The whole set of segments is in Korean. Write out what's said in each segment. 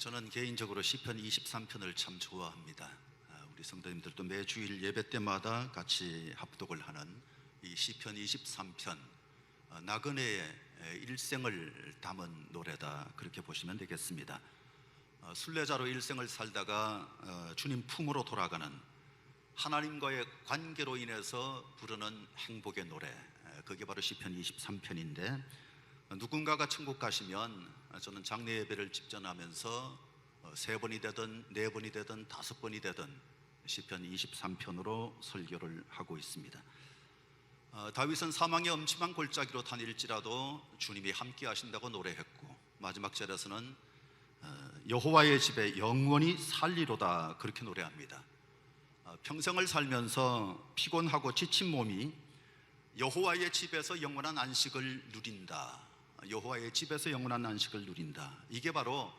저는 개인적으로 시편 23편을 참 좋아합니다. 우리 성도님들도 매주일 예배 때마다 같이 합독을 하는 이 시편 23편, 나그네의 일생을 담은 노래다, 그렇게 보시면 되겠습니다. 순례자로 일생을 살다가 주님 품으로 돌아가는 하나님과의 관계로 인해서 부르는 행복의 노래, 그게 바로 시편 23편인데, 누군가가 천국 가시면 저는 장례 예배를 집전하면서 3번이 되든 4번이 되든 5번이 되든 시편 23편으로 설교를 하고 있습니다. 다윗은 사망의 엄침한 골짜기로 다닐지라도 주님이 함께 하신다고 노래했고, 마지막 절에서는 여호와의 집에 영원히 살리로다, 그렇게 노래합니다. 평생을 살면서 피곤하고 지친 몸이 여호와의 집에서 영원한 안식을 누린다, 여호와의 집에서 영원한 안식을 누린다, 이게 바로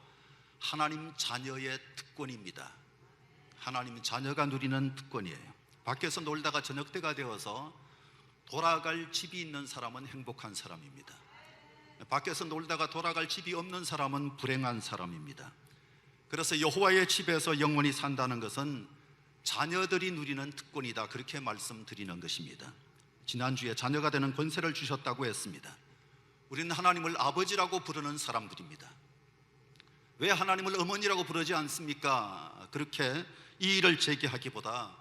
하나님 자녀의 특권입니다. 하나님 자녀가 누리는 특권이에요. 밖에서 놀다가 저녁 때가 되어서 돌아갈 집이 있는 사람은 행복한 사람입니다. 밖에서 놀다가 돌아갈 집이 없는 사람은 불행한 사람입니다. 그래서 여호와의 집에서 영원히 산다는 것은 자녀들이 누리는 특권이다, 그렇게 말씀드리는 것입니다. 지난주에 자녀가 되는 권세를 주셨다고 했습니다. 우리는 하나님을 아버지라고 부르는 사람들입니다. 왜 하나님을 어머니라고 부르지 않습니까? 그렇게 이 일을 제기하기보다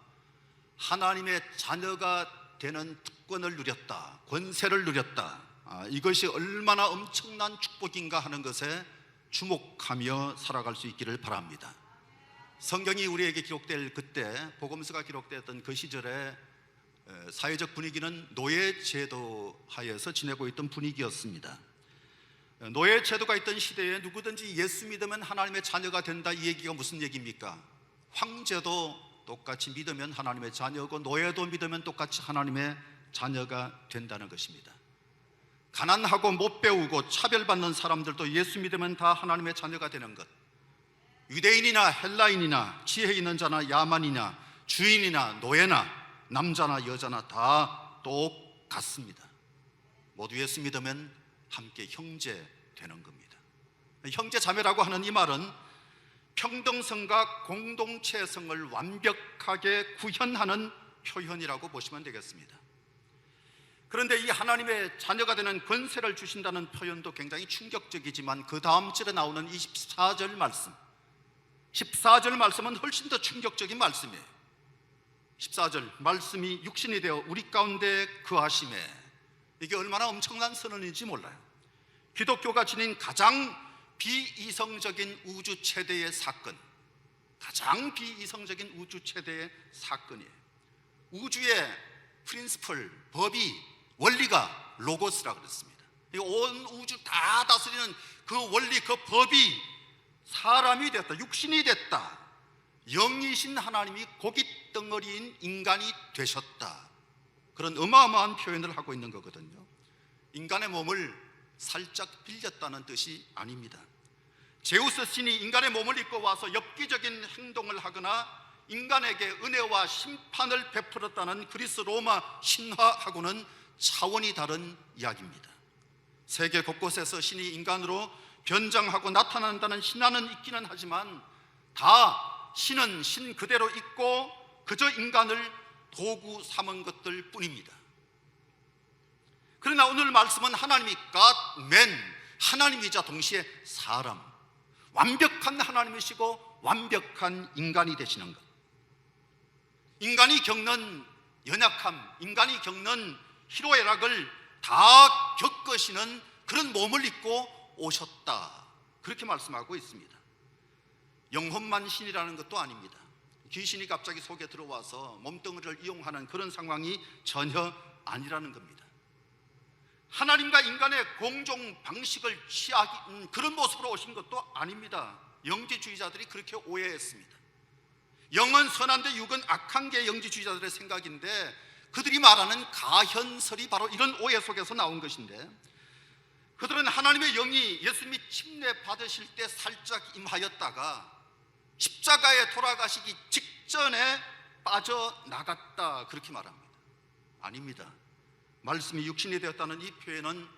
하나님의 자녀가 되는 특권을 누렸다, 권세를 누렸다, 이것이 얼마나 엄청난 축복인가 하는 것에 주목하며 살아갈 수 있기를 바랍니다. 성경이 우리에게 기록될 그때, 복음서가 기록되었던 그 시절에 사회적 분위기는 노예제도 하에서 지내고 있던 분위기였습니다. 노예제도가 있던 시대에 누구든지 예수 믿으면 하나님의 자녀가 된다, 이 얘기가 무슨 얘기입니까? 황제도 똑같이 믿으면 하나님의 자녀고, 노예도 믿으면 똑같이 하나님의 자녀가 된다는 것입니다. 가난하고 못 배우고 차별받는 사람들도 예수 믿으면 다 하나님의 자녀가 되는 것. 유대인이나 헬라인이나 지혜 있는 자나 야만이나 주인이나 노예나 남자나 여자나 다 똑같습니다. 모두 예수 믿으면 함께 형제 되는 겁니다. 형제 자매라고 하는 이 말은 평등성과 공동체성을 완벽하게 구현하는 표현이라고 보시면 되겠습니다. 그런데 이 하나님의 자녀가 되는 권세를 주신다는 표현도 굉장히 충격적이지만, 그 다음 절에 나오는 14절 말씀, 14절 말씀은 훨씬 더 충격적인 말씀이에요. 14절, 말씀이 육신이 되어 우리 가운데 거하심에, 이게 얼마나 엄청난 선언인지 몰라요. 기독교가 지닌 가장 비이성적인 우주 최대의 사건, 가장 비이성적인 우주 최대의 사건이에요. 우주의 프린시플, 법이, 원리가 로고스라고 그랬습니다. 온 우주 다 다스리는 그 원리, 그 법이 사람이 됐다, 육신이 됐다, 영이신 하나님이 고깃덩어리인 인간이 되셨다, 그런 어마어마한 표현을 하고 있는 거거든요. 인간의 몸을 살짝 빌렸다는 뜻이 아닙니다. 제우스 신이 인간의 몸을 입고 와서 엽기적인 행동을 하거나 인간에게 은혜와 심판을 베풀었다는 그리스 로마 신화하고는 차원이 다른 이야기입니다. 세계 곳곳에서 신이 인간으로 변장하고 나타난다는 신화는 있기는 하지만, 다 신은 신 그대로 있고 그저 인간을 도구 삼은 것들 뿐입니다. 그러나 오늘 말씀은 하나님이 God, Man, 하나님이자 동시에 사람, 완벽한 하나님이시고 완벽한 인간이 되시는 것, 인간이 겪는 연약함, 인간이 겪는 희로애락을 다 겪으시는 그런 몸을 입고 오셨다, 그렇게 말씀하고 있습니다. 영혼만 신이라는 것도 아닙니다. 귀신이 갑자기 속에 들어와서 몸뚱이를 이용하는 그런 상황이 전혀 아니라는 겁니다. 하나님과 인간의 공존 방식을 취하는 그런 모습으로 오신 것도 아닙니다. 영지주의자들이 그렇게 오해했습니다. 영은 선한데 육은 악한 게 영지주의자들의 생각인데, 그들이 말하는 가현설이 바로 이런 오해 속에서 나온 것인데, 그들은 하나님의 영이 예수님이 침례 받으실 때 살짝 임하였다가 십자가에 돌아가시기 직전에 빠져나갔다, 그렇게 말합니다. 아닙니다. 말씀이 육신이 되었다는 이 표현은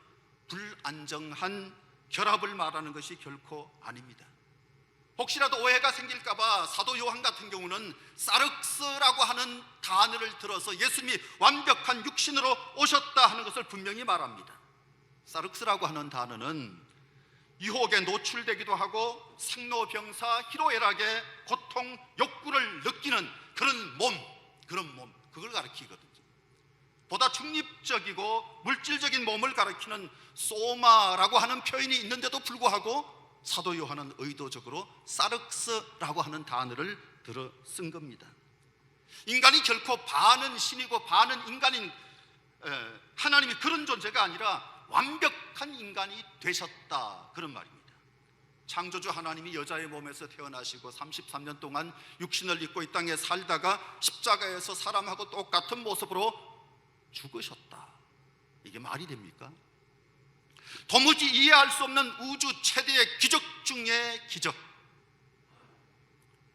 불안정한 결합을 말하는 것이 결코 아닙니다. 혹시라도 오해가 생길까봐 사도 요한 같은 경우는 사륵스라고 하는 단어를 들어서 예수님이 완벽한 육신으로 오셨다 하는 것을 분명히 말합니다. 사륵스라고 하는 단어는 유혹에 노출되기도 하고 생로병사, 희로애락의 고통, 욕구를 느끼는 그런 몸, 그걸 가리키거든요. 보다 중립적이고 물질적인 몸을 가리키는 소마라고 하는 표현이 있는데도 불구하고 사도 요한은 의도적으로 사륵스라고 하는 단어를 들어 쓴 겁니다. 인간이 결코 반은 신이고 반은 인간인 하나님이 그런 존재가 아니라 완벽한 인간이 되셨다, 그런 말입니다. 창조주 하나님이 여자의 몸에서 태어나시고 33년 동안 육신을 입고 이 땅에 살다가 십자가에서 사람하고 똑같은 모습으로 죽으셨다. 이게 말이 됩니까? 도무지 이해할 수 없는 우주 최대의 기적 중의 기적.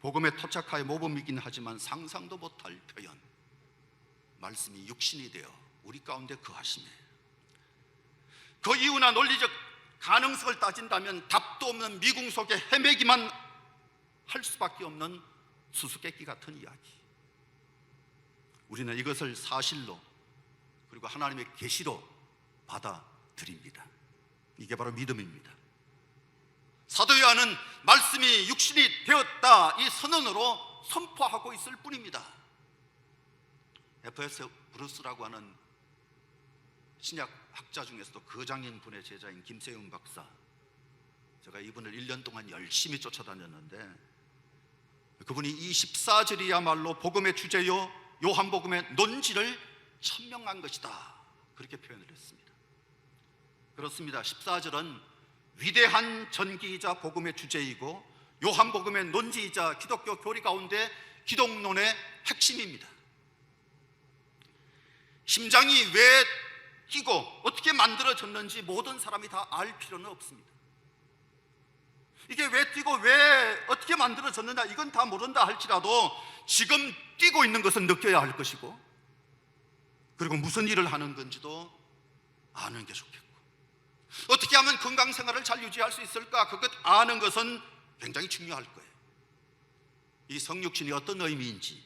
복음에 토착하여 모범이긴 하지만 상상도 못할 표현. 말씀이 육신이 되어 우리 가운데 거하시네. 그 이유나 논리적 가능성을 따진다면 답도 없는 미궁 속에 헤매기만 할 수밖에 없는 수수께끼 같은 이야기. 우리는 이것을 사실로 그리고 하나님의 계시로 받아들입니다. 이게 바로 믿음입니다. 사도 요한은 말씀이 육신이 되었다 이 선언으로 선포하고 있을 뿐입니다. F.S. 브루스라고 하는 신약 학자 중에서도 거장인 분의 제자인 김세윤 박사, 제가 이분을 1년 동안 열심히 쫓아다녔는데 그분이 이 14절이야말로 복음의 주제요 요한복음의 논지를 천명한 것이다, 그렇게 표현을 했습니다. 그렇습니다. 14절은 위대한 전기이자 복음의 주제이고 요한복음의 논지이자 기독교 교리 가운데 기독론의 핵심입니다. 심장이 왜 뛰고 어떻게 만들어졌는지 모든 사람이 다 알 필요는 없습니다. 이게 왜 뛰고 왜 어떻게 만들어졌느냐 이건 다 모른다 할지라도 지금 뛰고 있는 것은 느껴야 할 것이고, 그리고 무슨 일을 하는 건지도 아는 게 좋겠고, 어떻게 하면 건강생활을 잘 유지할 수 있을까 그것 아는 것은 굉장히 중요할 거예요. 이 성육신이 어떤 의미인지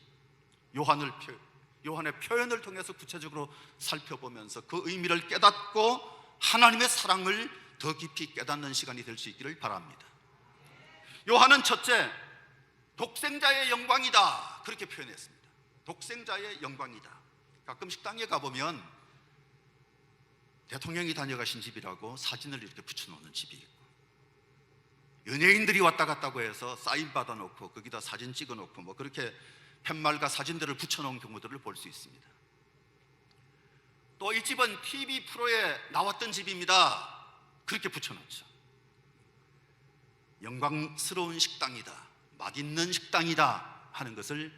요한의 표현을 통해서 구체적으로 살펴보면서 그 의미를 깨닫고 하나님의 사랑을 더 깊이 깨닫는 시간이 될 수 있기를 바랍니다. 요한은 첫째, 독생자의 영광이다, 그렇게 표현했습니다. 독생자의 영광이다. 가끔 식당에 가보면 대통령이 다녀가신 집이라고 사진을 이렇게 붙여놓는 집이 있고, 연예인들이 왔다 갔다고 해서 사인 받아놓고 거기다 사진 찍어놓고 뭐 그렇게 팻말과 사진들을 붙여놓은 경우들을 볼 수 있습니다. 또 이 집은 TV 프로에 나왔던 집입니다, 그렇게 붙여놓죠. 영광스러운 식당이다, 맛있는 식당이다 하는 것을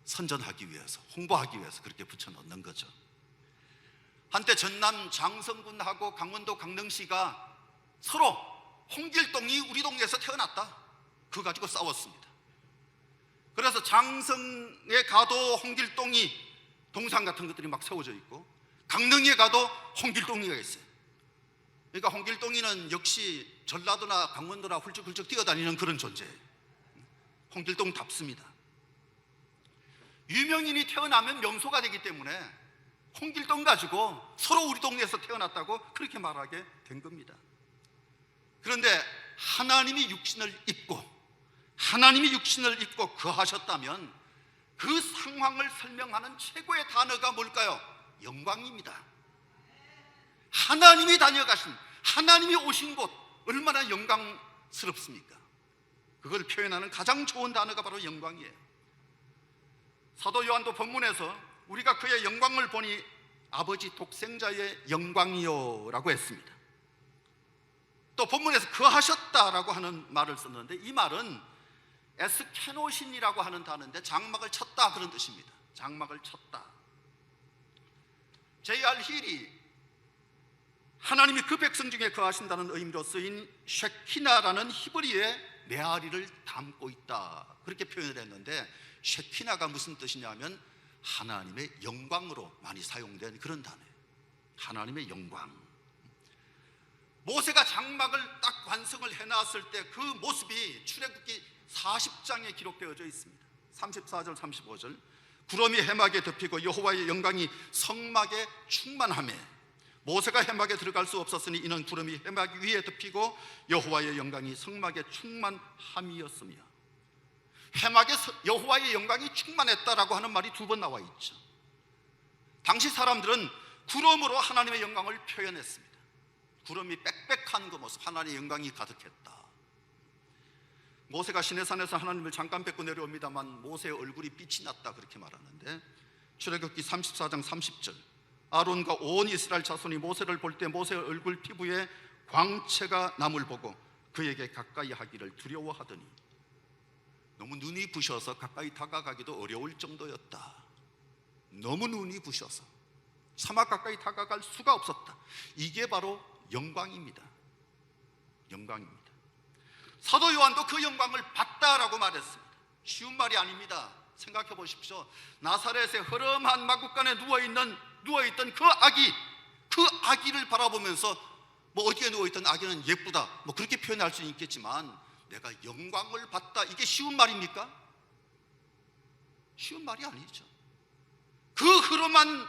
선전하기 위해서, 홍보하기 위해서 그렇게 붙여놓는 거죠. 한때 전남 장성군하고 강원도 강릉시가 서로 홍길동이 우리 동네에서 태어났다, 그거 가지고 싸웠습니다. 그래서 장성에 가도 홍길동이 동상 같은 것들이 막 세워져 있고, 강릉에 가도 홍길동이가 있어요. 그러니까 홍길동이는 역시 전라도나 강원도나 훌쩍훌쩍 뛰어다니는 그런 존재예요. 홍길동답습니다. 유명인이 태어나면 명소가 되기 때문에 홍길동 가지고 서로 우리 동네에서 태어났다고 그렇게 말하게 된 겁니다. 그런데 하나님이 육신을 입고 거하셨다면 그 상황을 설명하는 최고의 단어가 뭘까요? 영광입니다. 하나님이 다녀가신, 하나님이 오신 곳 얼마나 영광스럽습니까? 그걸 표현하는 가장 좋은 단어가 바로 영광이에요. 사도 요한도 본문에서 우리가 그의 영광을 보니 아버지 독생자의 영광이요 라고 했습니다. 또 본문에서 거하셨다라고 하는 말을 썼는데, 이 말은 에스케노신이라고 하는 단어인데 장막을 쳤다 그런 뜻입니다. 장막을 쳤다. J.R. 힐이 하나님이 그 백성 중에 거하신다는 의미로 쓰인 쉐키나라는 히브리의 메아리를 담고 있다, 그렇게 표현을 했는데, 쉐키나가 무슨 뜻이냐면 하나님의 영광으로 많이 사용된 그런 단어예요. 하나님의 영광. 모세가 장막을 딱 완성을 해놨을 때 그 모습이 출애굽기 40장에 기록되어져 있습니다. 34절 35절 구름이 해막에 덮이고 여호와의 영광이 성막에 충만하매 모세가 해막에 들어갈 수 없었으니 이는 구름이 해막 위에 덮이고 여호와의 영광이 성막에 충만함이었으며, 해막에 여호와의 영광이 충만했다라고 하는 말이 두 번 나와 있죠. 당시 사람들은 구름으로 하나님의 영광을 표현했습니다. 구름이 빽빽한 그 모습, 하나님의 영광이 가득했다. 모세가 시내산에서 하나님을 잠깐 뵙고 내려옵니다만 모세의 얼굴이 빛이 났다, 그렇게 말하는데, 출애굽기 34장 30절 아론과 온 이스라엘 자손이 모세를 볼 때 모세의 얼굴 피부에 광채가 남을 보고 그에게 가까이 하기를 두려워하더니, 너무 눈이 부셔서 가까이 다가가기도 어려울 정도였다. 너무 눈이 부셔서 차마 가까이 다가갈 수가 없었다. 이게 바로 영광입니다. 영광입니다. 사도 요한도 그 영광을 봤다라고 말했습니다. 쉬운 말이 아닙니다. 생각해 보십시오. 나사렛의 허름한 마구간에 누워있던 그 아기를 바라보면서 뭐 어디에 누워있던 아기는 예쁘다, 뭐 그렇게 표현할 수는 있겠지만, 내가 영광을 봤다, 이게 쉬운 말입니까? 쉬운 말이 아니죠. 그 흐름한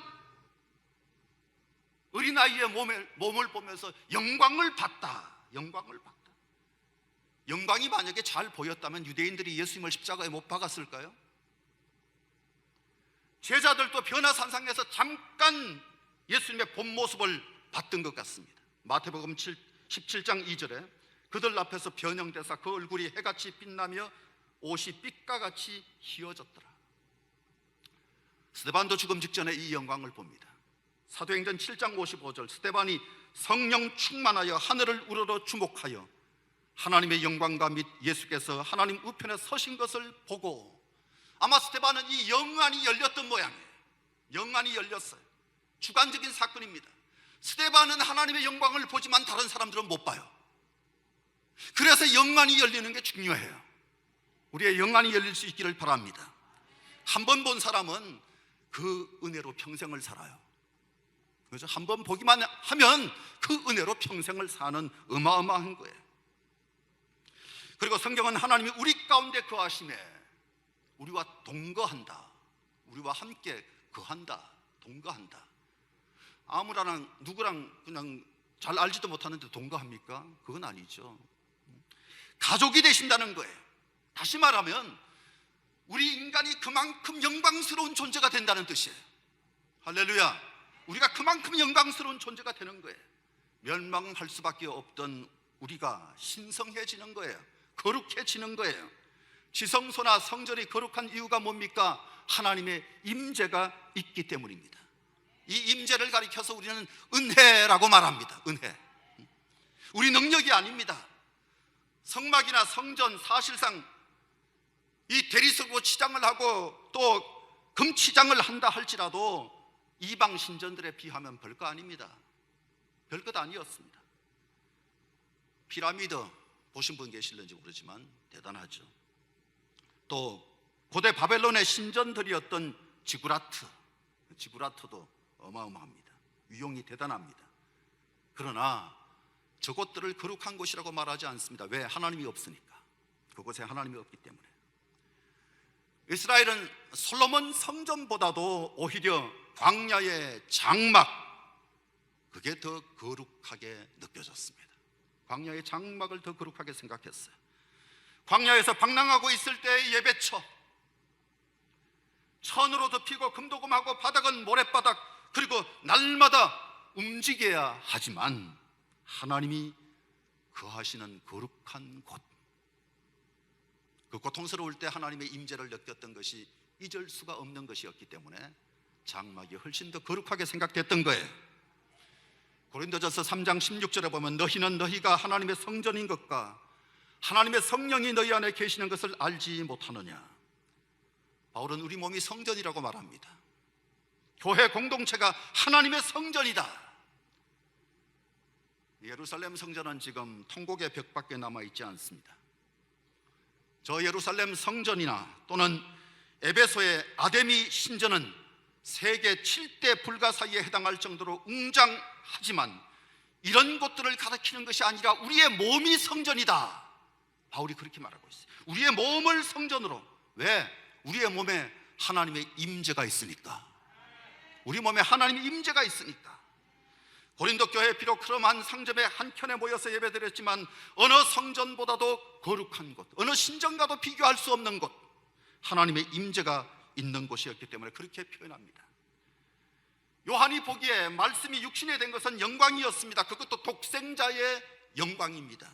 어린아이의 몸을 보면서 영광을 봤다. 영광을 봤다. 영광이 만약에 잘 보였다면 유대인들이 예수님을 십자가에 못 박았을까요? 제자들도 변화산상에서 잠깐 예수님의 본 모습을 봤던 것 같습니다. 마태복음 17장 2절에 그들 앞에서 변형되사 그 얼굴이 해같이 빛나며 옷이 빛과같이 희어졌더라. 스데반도 죽음 직전에 이 영광을 봅니다. 사도행전 7장 55절 스데반이 성령 충만하여 하늘을 우러러 주목하여 하나님의 영광과 및 예수께서 하나님 우편에 서신 것을 보고, 아마 스데반은 이 영안이 열렸던 모양이에요. 영안이 열렸어요. 주관적인 사건입니다. 스데반은 하나님의 영광을 보지만 다른 사람들은 못 봐요. 그래서 영안이 열리는 게 중요해요. 우리의 영안이 열릴 수 있기를 바랍니다. 한 번 본 사람은 그 은혜로 평생을 살아요. 그래서 한 번 보기만 하면 그 은혜로 평생을 사는 어마어마한 거예요. 그리고 성경은 하나님이 우리 가운데 거하심에 우리와 동거한다, 우리와 함께 거한다, 동거한다. 아무랑 누구랑 그냥 잘 알지도 못하는데 동거합니까? 그건 아니죠. 가족이 되신다는 거예요. 다시 말하면 우리 인간이 그만큼 영광스러운 존재가 된다는 뜻이에요. 할렐루야. 우리가 그만큼 영광스러운 존재가 되는 거예요. 멸망할 수밖에 없던 우리가 신성해지는 거예요. 거룩해지는 거예요. 지성소나 성전이 거룩한 이유가 뭡니까? 하나님의 임재가 있기 때문입니다. 이 임재를 가리켜서 우리는 은혜라고 말합니다. 은혜. 우리 능력이 아닙니다. 성막이나 성전, 사실상 이 대리석으로 치장을 하고 또 금치장을 한다 할지라도 이방 신전들에 비하면 별거 아닙니다. 별것 아니었습니다. 피라미드 보신 분 계실는지 모르지만 대단하죠. 또 고대 바벨론의 신전들이었던 지구라트도 어마어마합니다. 위용이 대단합니다. 그러나 저것들을 거룩한 곳이라고 말하지 않습니다. 왜? 하나님이 없으니까. 그곳에 하나님이 없기 때문에. 이스라엘은 솔로몬 성전보다도 오히려 광야의 장막, 그게 더 거룩하게 느껴졌습니다. 광야의 장막을 더 거룩하게 생각했어요. 광야에서 방랑하고 있을 때의 예배처, 천으로 덮이고 금도금하고 바닥은 모래바닥, 그리고 날마다 움직여야 하지만 하나님이 거하시는 거룩한 곳, 그 고통스러울 때 하나님의 임재를 느꼈던 것이 잊을 수가 없는 것이었기 때문에 장막이 훨씬 더 거룩하게 생각됐던 거예요. 고린도전서 3장 16절에 보면 너희는 너희가 하나님의 성전인 것과 하나님의 성령이 너희 안에 계시는 것을 알지 못하느냐. 바울은 우리 몸이 성전이라고 말합니다. 교회 공동체가 하나님의 성전이다. 예루살렘 성전은 지금 통곡의 벽밖에 남아있지 않습니다. 저 예루살렘 성전이나 또는 에베소의 아데미 신전은 세계 7대 불가 사이에 해당할 정도로 웅장하지만 이런 것들을 가르치는 것이 아니라 우리의 몸이 성전이다. 바울이 그렇게 말하고 있어요. 우리의 몸을 성전으로. 왜? 우리의 몸에 하나님의 임재가 있으니까. 우리 몸에 하나님의 임재가 있으니까. 고린도 교회 비록 험한 상점의 한켠에 모여서 예배드렸지만 어느 성전보다도 거룩한 곳, 어느 신전과도 비교할 수 없는 곳, 하나님의 임재가 있는 곳이었기 때문에 그렇게 표현합니다. 요한이 보기에 말씀이 육신이 된 것은 영광이었습니다. 그것도 독생자의 영광입니다.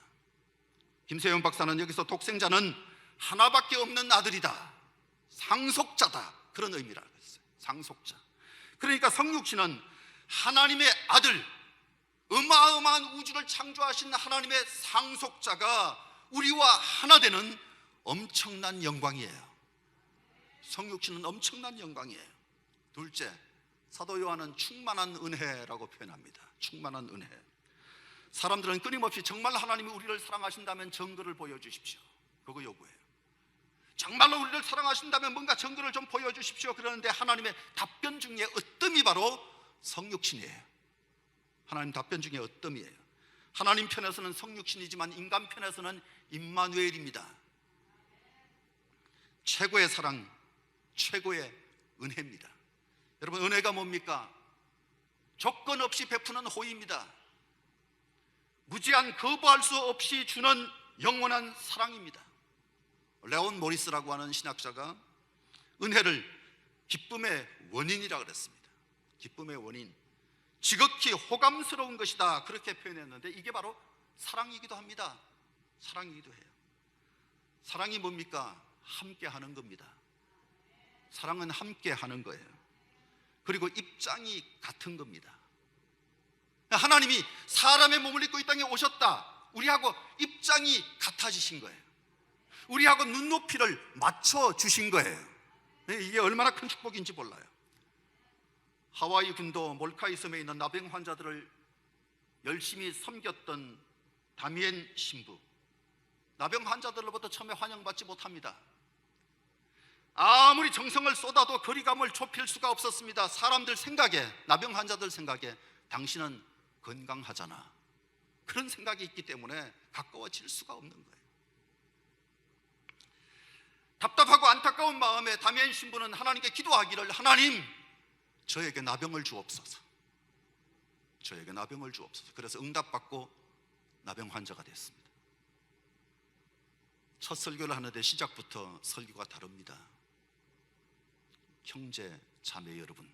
김세현 박사는 여기서 독생자는 하나밖에 없는 아들이다, 상속자다, 그런 의미라고 했어요. 상속자. 그러니까 성육신은 하나님의 아들, 어마어마한 우주를 창조하신 하나님의 상속자가 우리와 하나 되는 엄청난 영광이에요. 성육신은 엄청난 영광이에요. 둘째, 사도 요한은 충만한 은혜라고 표현합니다. 충만한 은혜. 사람들은 끊임없이 정말 하나님이 우리를 사랑하신다면 증거를 보여주십시오, 그거 요구해요. 정말로 우리를 사랑하신다면 뭔가 증거를 좀 보여주십시오, 그러는데 하나님의 답변 중에 어뜸이 바로 성육신이에요. 하나님 답변 중에 어뜸이에요. 하나님 편에서는 성육신이지만 인간 편에서는 임마누엘입니다. 최고의 사랑, 최고의 은혜입니다. 여러분, 은혜가 뭡니까? 조건 없이 베푸는 호의입니다. 무제한 거부할 수 없이 주는 영원한 사랑입니다. 레온 모리스라고 하는 신학자가 은혜를 기쁨의 원인이라고 그랬습니다. 기쁨의 원인, 지극히 호감스러운 것이다, 그렇게 표현했는데 이게 바로 사랑이기도 합니다. 사랑이기도 해요. 사랑이 뭡니까? 함께 하는 겁니다. 사랑은 함께 하는 거예요. 그리고 입장이 같은 겁니다. 하나님이 사람의 몸을 입고 이 땅에 오셨다, 우리하고 입장이 같아지신 거예요. 우리하고 눈높이를 맞춰주신 거예요. 이게 얼마나 큰 축복인지 몰라요. 하와이 군도 몰카이 섬에 있는 나병 환자들을 열심히 섬겼던 다미엔 신부, 나병 환자들로부터 처음에 환영받지 못합니다. 아무리 정성을 쏟아도 거리감을 좁힐 수가 없었습니다. 사람들 생각에, 나병 환자들 생각에 당신은 건강하잖아, 그런 생각이 있기 때문에 가까워질 수가 없는 거예요. 답답하고 안타까운 마음에 다미엔 신부는 하나님께 기도하기를, 하나님, 저에게 나병을 주옵소서, 저에게 나병을 주옵소서. 그래서 응답받고 나병 환자가 됐습니다. 첫 설교를 하는데 시작부터 설교가 다릅니다. 형제 자매 여러분,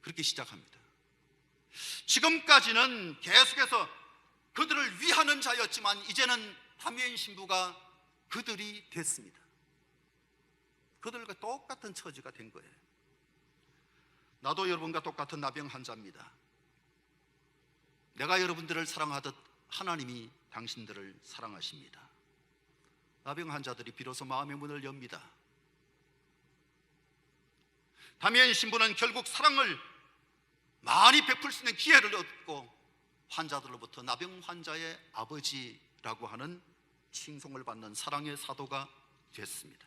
그렇게 시작합니다. 지금까지는 계속해서 그들을 위하는 자였지만 이제는 다미엔 신부가 그들이 됐습니다. 그들과 똑같은 처지가 된 거예요. 나도 여러분과 똑같은 나병 환자입니다. 내가 여러분들을 사랑하듯 하나님이 당신들을 사랑하십니다. 나병 환자들이 비로소 마음의 문을 엽니다. 다미엔 신부는 결국 사랑을 많이 베풀 수 있는 기회를 얻고 환자들로부터 나병 환자의 아버지라고 하는 칭송을 받는 사랑의 사도가 됐습니다.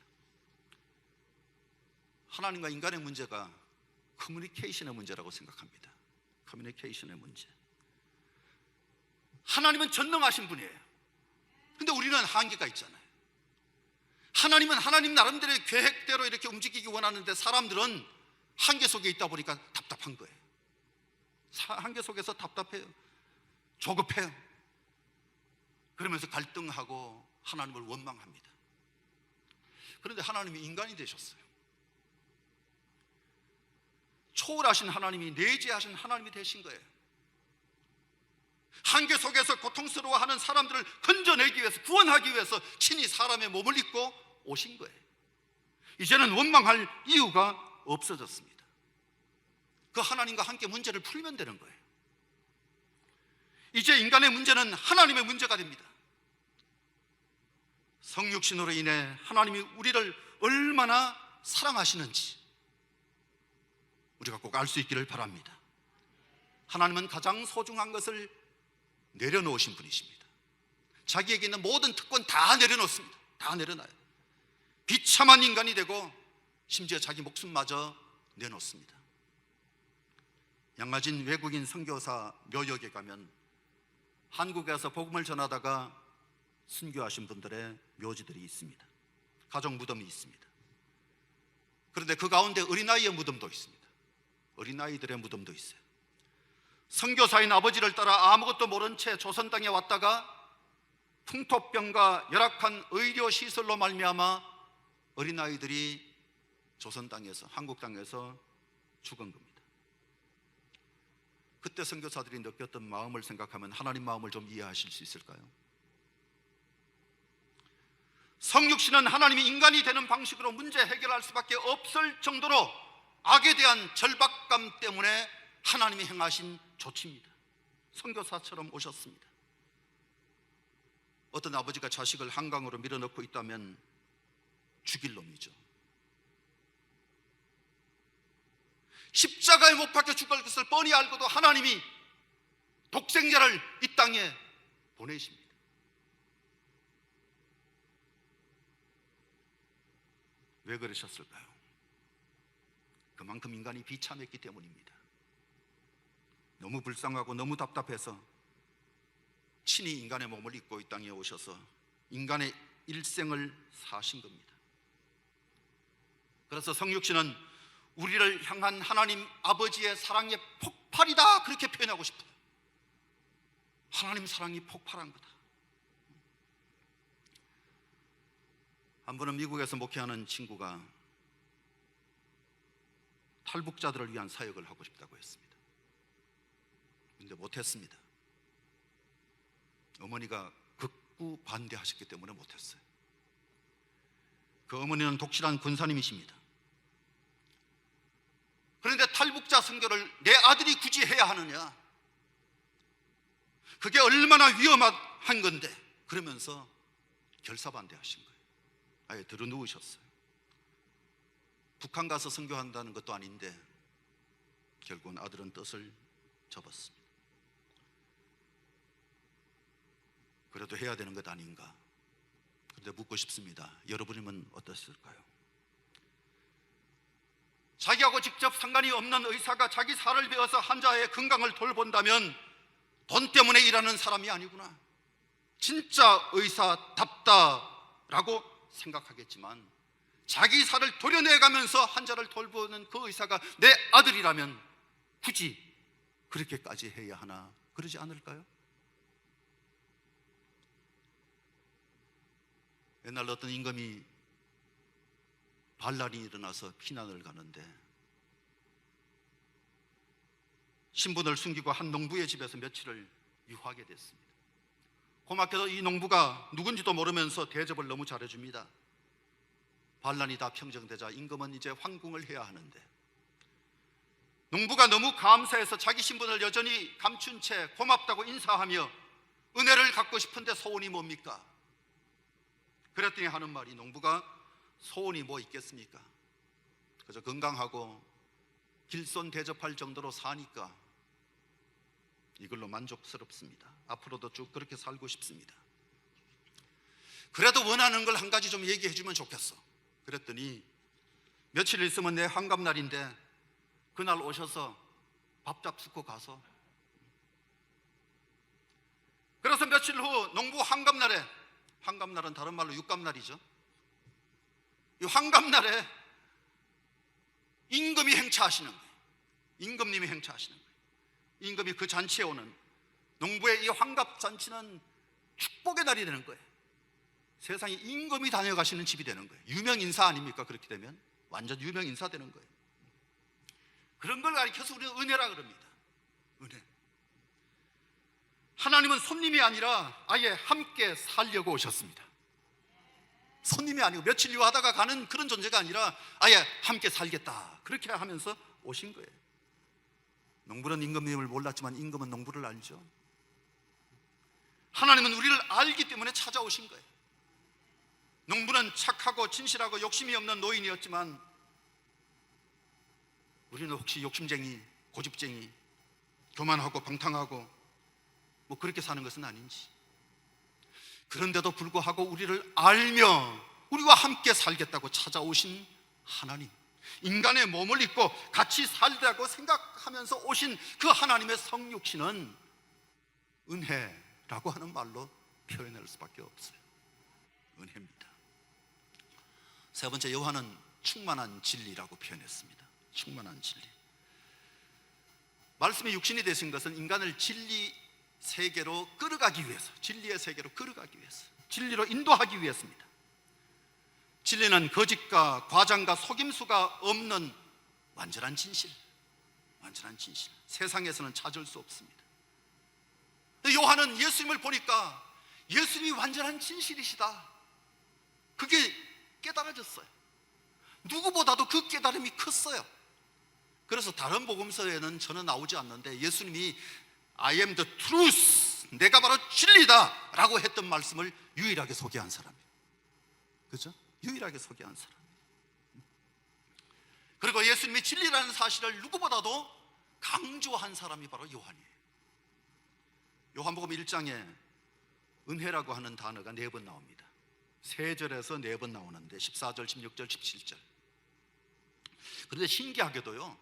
하나님과 인간의 문제가 커뮤니케이션의 문제라고 생각합니다. 커뮤니케이션의 문제. 하나님은 전능하신 분이에요. 근데 우리는 한계가 있잖아요. 하나님은 하나님 나름대로의 계획대로 이렇게 움직이기 원하는데 사람들은 한계 속에 있다 보니까 답답한 거예요. 한계 속에서 답답해요. 조급해요. 그러면서 갈등하고 하나님을 원망합니다. 그런데 하나님이 인간이 되셨어요. 초월하신 하나님이, 내재하신 하나님이 되신 거예요. 한계 속에서 고통스러워하는 사람들을 건져내기 위해서, 구원하기 위해서 친히 사람의 몸을 입고 오신 거예요. 이제는 원망할 이유가 없어졌습니다. 그 하나님과 함께 문제를 풀면 되는 거예요. 이제 인간의 문제는 하나님의 문제가 됩니다. 성육신으로 인해 하나님이 우리를 얼마나 사랑하시는지 우리가 꼭 알 수 있기를 바랍니다. 하나님은 가장 소중한 것을 내려놓으신 분이십니다. 자기에게 있는 모든 특권 다 내려놓습니다. 다 내려놔요. 비참한 인간이 되고 심지어 자기 목숨마저 내놓습니다. 양아진 외국인 선교사 묘역에 가면 한국에서 복음을 전하다가 순교하신 분들의 묘지들이 있습니다. 가족 무덤이 있습니다. 그런데 그 가운데 어린아이의 무덤도 있습니다. 어린아이들의 무덤도 있어요. 선교사인 아버지를 따라 아무것도 모른 채 조선 땅에 왔다가 풍토병과 열악한 의료시설로 말미암아 어린아이들이 조선 땅에서, 한국 땅에서 죽은 겁니다. 그때 선교사들이 느꼈던 마음을 생각하면 하나님 마음을 좀 이해하실 수 있을까요? 성육신은 하나님이 인간이 되는 방식으로 문제 해결할 수밖에 없을 정도로 악에 대한 절박감 때문에 하나님이 행하신 조치입니다. 선교사처럼 오셨습니다. 어떤 아버지가 자식을 한강으로 밀어넣고 있다면 죽일 놈이죠. 십자가에 못 박혀 죽을 것을 뻔히 알고도 하나님이 독생자를 이 땅에 보내십니다. 왜 그러셨을까요? 그만큼 인간이 비참했기 때문입니다. 너무 불쌍하고 너무 답답해서 친히 인간의 몸을 입고 이 땅에 오셔서 인간의 일생을 사신 겁니다. 그래서 성육신은 우리를 향한 하나님 아버지의 사랑의 폭발이다, 그렇게 표현하고 싶어요. 하나님 사랑이 폭발한 거다. 한 번은 미국에서 목회하는 친구가 탈북자들을 위한 사역을 하고 싶다고 했습니다. 근데 못했습니다. 어머니가 극구 반대하셨기 때문에 못했어요. 그 어머니는 독실한 군사님이십니다. 그런데 탈북자 선교를 내 아들이 굳이 해야 하느냐, 그게 얼마나 위험한 건데, 그러면서 결사반대하신 거예요. 아예 들어누우셨어요. 북한 가서 선교한다는 것도 아닌데 결국은 아들은 뜻을 접었습니다. 그래도 해야 되는 것 아닌가. 그런데 묻고 싶습니다. 여러분이면 어떠실까요? 자기하고 직접 상관이 없는 의사가 자기 살을 베어서 환자의 건강을 돌본다면 돈 때문에 일하는 사람이 아니구나, 진짜 의사답다라고 생각하겠지만, 자기 살을 도려내가면서 환자를 돌보는 그 의사가 내 아들이라면 굳이 그렇게까지 해야 하나, 그러지 않을까요? 옛날 어떤 임금이 반란이 일어나서 피난을 가는데 신분을 숨기고 한 농부의 집에서 며칠을 유하게 됐습니다. 고맙게도 이 농부가 누군지도 모르면서 대접을 너무 잘해줍니다. 반란이 다 평정되자 임금은 이제 황궁을 해야 하는데, 농부가 너무 감사해서 자기 신분을 여전히 감춘 채 고맙다고 인사하며 은혜를 갖고 싶은데 소원이 뭡니까? 그랬더니 하는 말이, 농부가 소원이 뭐 있겠습니까? 그저 건강하고 길손 대접할 정도로 사니까 이걸로 만족스럽습니다. 앞으로도 쭉 그렇게 살고 싶습니다. 그래도 원하는 걸 한 가지 좀 얘기해 주면 좋겠어. 그랬더니 며칠 있으면 내 환갑날인데 그날 오셔서 밥 잡수고 가서. 그래서 며칠 후 농부 환갑날에, 환갑날은 다른 말로 육갑날이죠. 이 환갑날에 임금이 행차하시는 거예요. 임금님이 행차하시는 거예요. 임금이 그 잔치에 오는, 농부의 이 환갑 잔치는 축복의 날이 되는 거예요. 세상에 임금이 다녀가시는 집이 되는 거예요. 유명 인사 아닙니까? 그렇게 되면 완전 유명 인사 되는 거예요. 그런 걸 가리켜서 우리는 은혜라 그럽니다. 은혜. 하나님은 손님이 아니라 아예 함께 살려고 오셨습니다. 손님이 아니고 며칠 유하다가 가는 그런 존재가 아니라 아예 함께 살겠다, 그렇게 하면서 오신 거예요. 농부는 임금님을 몰랐지만 임금은 농부를 알죠. 하나님은 우리를 알기 때문에 찾아오신 거예요. 농부는 착하고 진실하고 욕심이 없는 노인이었지만 우리는 혹시 욕심쟁이, 고집쟁이, 교만하고 방탕하고 뭐 그렇게 사는 것은 아닌지, 그런데도 불구하고 우리를 알며 우리와 함께 살겠다고 찾아오신 하나님, 인간의 몸을 입고 같이 살리라고 생각하면서 오신 그 하나님의 성육신은 은혜라고 하는 말로 표현할 수밖에 없어요. 은혜입니다. 세 번째, 요한은 충만한 진리라고 표현했습니다. 충만한 진리. 말씀이 육신이 되신 것은 인간을 진리 세계로 끌어가기 위해서, 진리의 세계로 끌어가기 위해서, 진리로 인도하기 위해서입니다. 진리는 거짓과 과장과 속임수가 없는 완전한 진실, 완전한 진실. 세상에서는 찾을 수 없습니다. 요한은 예수님을 보니까 예수님이 완전한 진실이시다, 그게 깨달아졌어요. 누구보다도 그 깨달음이 컸어요. 그래서 다른 복음서에는 전혀 나오지 않는데 예수님이 I am the truth, 내가 바로 진리다 라고 했던 말씀을 유일하게 소개한 사람이에요. 그죠? 유일하게 소개한 사람. 그리고 예수님이 진리라는 사실을 누구보다도 강조한 사람이 바로 요한이에요. 요한복음 1장에 은혜라고 하는 단어가 4번 나옵니다. 3절에서 4번 나오는데 14절, 16절, 17절. 그런데 신기하게도요,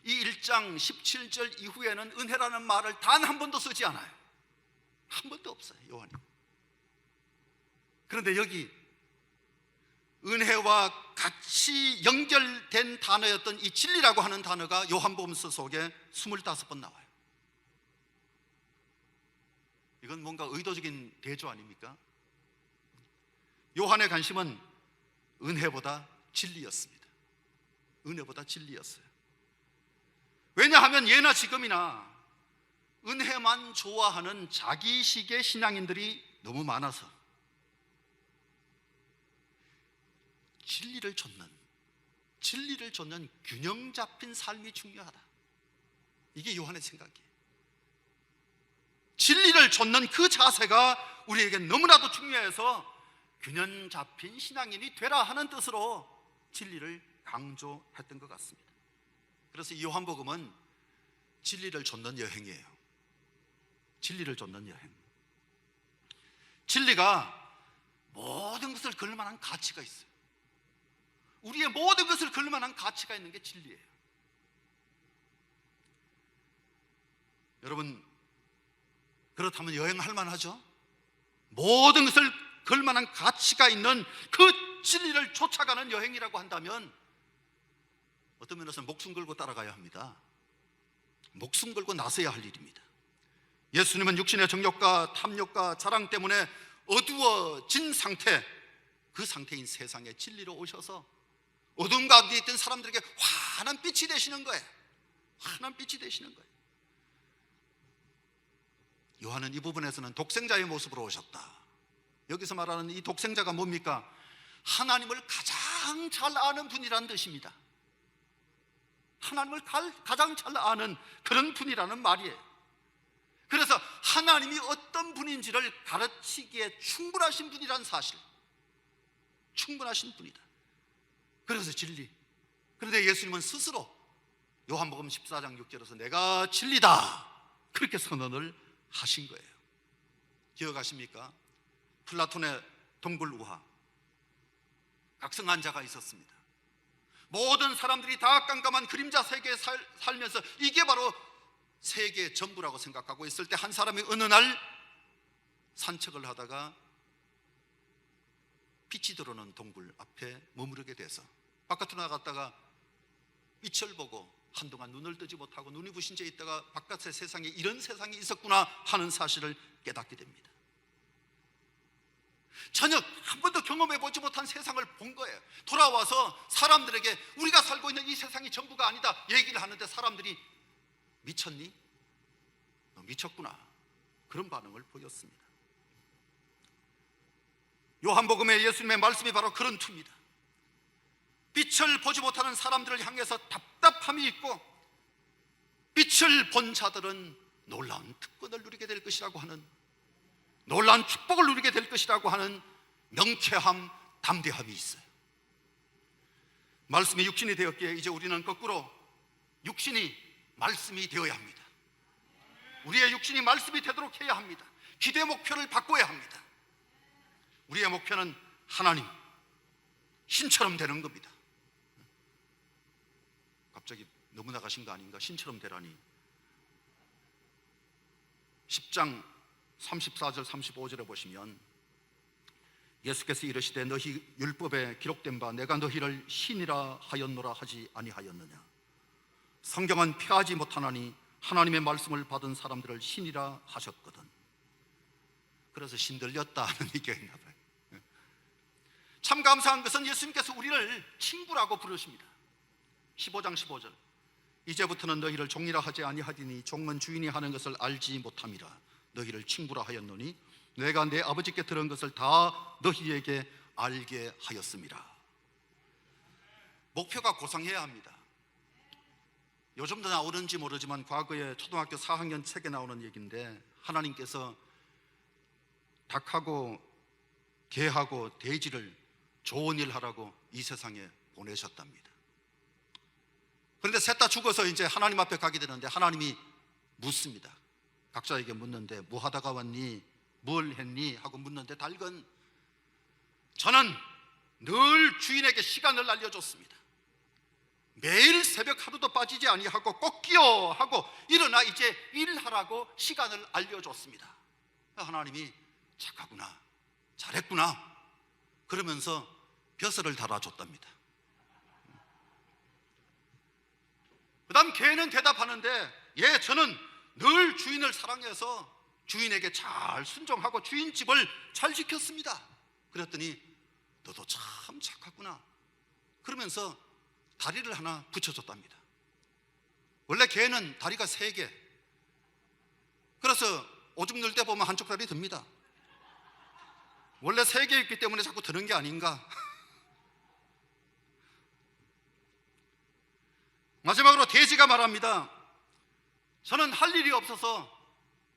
이 1장 17절 이후에는 은혜라는 말을 단 한 번도 쓰지 않아요. 한 번도 없어요, 요한이. 그런데 여기 은혜와 같이 연결된 단어였던 이 진리라고 하는 단어가 요한복음서 속에 25번 나와요. 이건 뭔가 의도적인 대조 아닙니까? 요한의 관심은 은혜보다 진리였습니다. 은혜보다 진리였어요. 왜냐하면 예나 지금이나 은혜만 좋아하는 자기식의 신앙인들이 너무 많아서 진리를 좇는 균형 잡힌 삶이 중요하다, 이게 요한의 생각이에요. 진리를 좇는 그 자세가 우리에게 너무나도 중요해서 균형 잡힌 신앙인이 되라 하는 뜻으로 진리를 강조했던 것 같습니다. 그래서 이 요한복음은 진리를 좇는 여행이에요. 진리를 좇는 여행. 진리가 모든 것을 걸 만한 가치가 있어요. 우리의 모든 것을 걸 만한 가치가 있는 게 진리예요. 여러분, 그렇다면 여행할 만하죠? 모든 것을 걸 만한 가치가 있는 그 진리를 쫓아가는 여행이라고 한다면 어떤 면에서는 목숨 걸고 따라가야 합니다. 목숨 걸고 나서야 할 일입니다. 예수님은 육신의 정욕과 탐욕과 자랑 때문에 어두워진 상태, 그 상태인 세상에 진리로 오셔서 어둠 가운데 있던 사람들에게 환한 빛이 되시는 거예요. 환한 빛이 되시는 거예요. 요한은 이 부분에서는 독생자의 모습으로 오셨다. 여기서 말하는 이 독생자가 뭡니까? 하나님을 가장 잘 아는 분이라는 뜻입니다. 하나님을 가장 잘 아는 그런 분이라는 말이에요. 그래서 하나님이 어떤 분인지를 가르치기에 충분하신 분이라는 사실, 충분하신 분이다. 그래서 진리. 그런데 예수님은 스스로 요한복음 14장 6절에서 내가 진리다, 그렇게 선언을 하신 거예요. 기억하십니까? 플라톤의 동굴우화, 각성한 자가 있었습니다. 모든 사람들이 다 깜깜한 그림자 세계에 살면서 이게 바로 세계의 전부라고 생각하고 있을 때 한 사람이 어느 날 산책을 하다가 빛이 들어오는 동굴 앞에 머무르게 돼서 바깥으로 나갔다가 빛을 보고 한동안 눈을 뜨지 못하고 눈이 부신 채 있다가 바깥의 세상에 이런 세상이 있었구나 하는 사실을 깨닫게 됩니다. 전혀 한 번도 경험해 보지 못한 세상을 본 거예요. 돌아와서 사람들에게 우리가 살고 있는 이 세상이 전부가 아니다 얘기를 하는데 사람들이 미쳤니? 너 미쳤구나, 그런 반응을 보였습니다. 요한복음의 예수님의 말씀이 바로 그런 투입니다. 빛을 보지 못하는 사람들을 향해서 답답함이 있고 빛을 본 자들은 놀라운 특권을 누리게 될 것이라고 하는, 놀라운 축복을 누리게 될 것이라고 하는 명쾌함, 담대함이 있어요. 말씀이 육신이 되었기에 이제 우리는 거꾸로 육신이 말씀이 되어야 합니다. 우리의 육신이 말씀이 되도록 해야 합니다. 기대 목표를 바꿔야 합니다. 우리의 목표는 하나님, 신처럼 되는 겁니다. 갑자기 너무 나가신 거 아닌가? 신처럼 되라니. 10장 34절 35절에 보시면 예수께서 이르시되 너희 율법에 기록된 바 내가 너희를 신이라 하였노라 하지 아니하였느냐. 성경은 폐하지 못하나니 하나님의 말씀을 받은 사람들을 신이라 하셨거든. 그래서 신들렸다 하는 얘기가 있나 봐요. 참 감사한 것은 예수님께서 우리를 친구라고 부르십니다. 15장 15절 이제부터는 너희를 종이라 하지 아니하리니 종은 주인이 하는 것을 알지 못함이라. 너희를 친구라 하였노니 내가 내 아버지께 들은 것을 다 너희에게 알게 하였음이라. 목표가 고상해야 합니다. 요즘도 나오는지 모르지만 과거에 초등학교 4학년 책에 나오는 얘기인데 하나님께서 닭하고 개하고 돼지를 좋은 일 하라고 이 세상에 보내셨답니다. 그런데 셋 다 죽어서 이제 하나님 앞에 가게 되는데 하나님이 묻습니다. 각자에게 묻는데 뭐 하다가 왔니? 뭘 했니? 하고 묻는데 닭은 저는 늘 주인에게 시간을 알려줬습니다. 매일 새벽 하루도 빠지지 아니하고 꼭 끼어 하고 일어나 이제 일하라고 시간을 알려줬습니다. 하나님이 착하구나, 잘했구나 그러면서 벼슬을 달아줬답니다. 그 다음 개는 대답하는데 예, 저는 늘 주인을 사랑해서 주인에게 잘 순종하고 주인 집을 잘 지켰습니다. 그랬더니 너도 참 착하구나 그러면서 다리를 하나 붙여줬답니다. 원래 개는 다리가 3개. 그래서 오줌 넣을 때 보면 한쪽 다리 듭니다. 원래 3개 있기 때문에 자꾸 드는 게 아닌가. 마지막으로 돼지가 말합니다. 저는 할 일이 없어서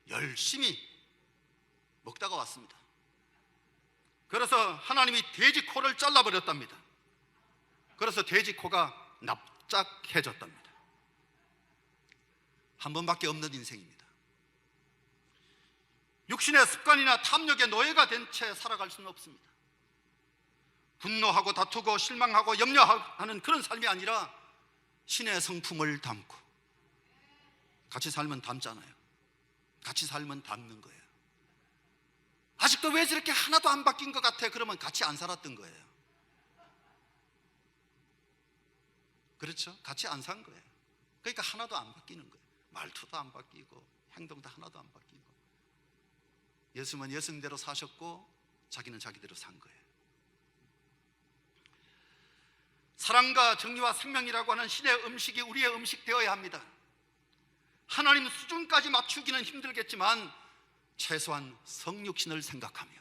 열심히 먹다가 왔습니다. 그래서 하나님이 돼지 코를 잘라버렸답니다. 그래서 돼지 코가 납작해졌답니다. 한 번밖에 없는 인생입니다. 육신의 습관이나 탐욕의 노예가 된 채 살아갈 수는 없습니다. 분노하고 다투고 실망하고 염려하는 그런 삶이 아니라 신의 성품을 담고 같이 살면 닮잖아요. 같이 살면 닮는 거예요. 아직도 왜 저렇게 하나도 안 바뀐 것 같아? 그러면 같이 안 살았던 거예요. 그렇죠? 같이 안 산 거예요. 그러니까 하나도 안 바뀌는 거예요. 말투도 안 바뀌고 행동도 하나도 안 바뀌고. 예수님은 예수님대로 사셨고 자기는 자기대로 산 거예요. 사랑과 정의와 생명이라고 하는 신의 음식이 우리의 음식 되어야 합니다. 하나님 수준까지 맞추기는 힘들겠지만 최소한 성육신을 생각하며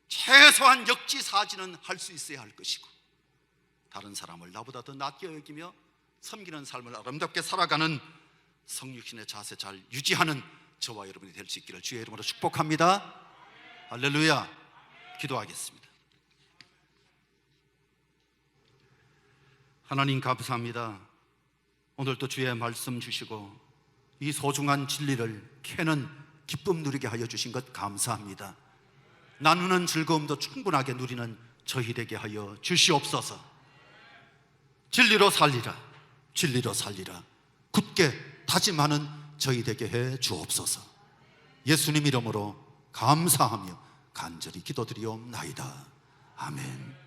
최소한 역지사지는 할 수 있어야 할 것이고 다른 사람을 나보다 더 낫게 여기며 섬기는 삶을 아름답게 살아가는 성육신의 자세 잘 유지하는 저와 여러분이 될 수 있기를 주의 이름으로 축복합니다. 할렐루야. 기도하겠습니다. 하나님 감사합니다. 오늘도 주의 말씀 주시고 이 소중한 진리를 캐는 기쁨 누리게 하여 주신 것 감사합니다. 나누는 즐거움도 충분하게 누리는 저희 되게 하여 주시옵소서. 진리로 살리라, 진리로 살리라 굳게 다짐하는 저희 되게 해 주옵소서. 예수님 이름으로 감사하며 간절히 기도드리옵나이다. 아멘.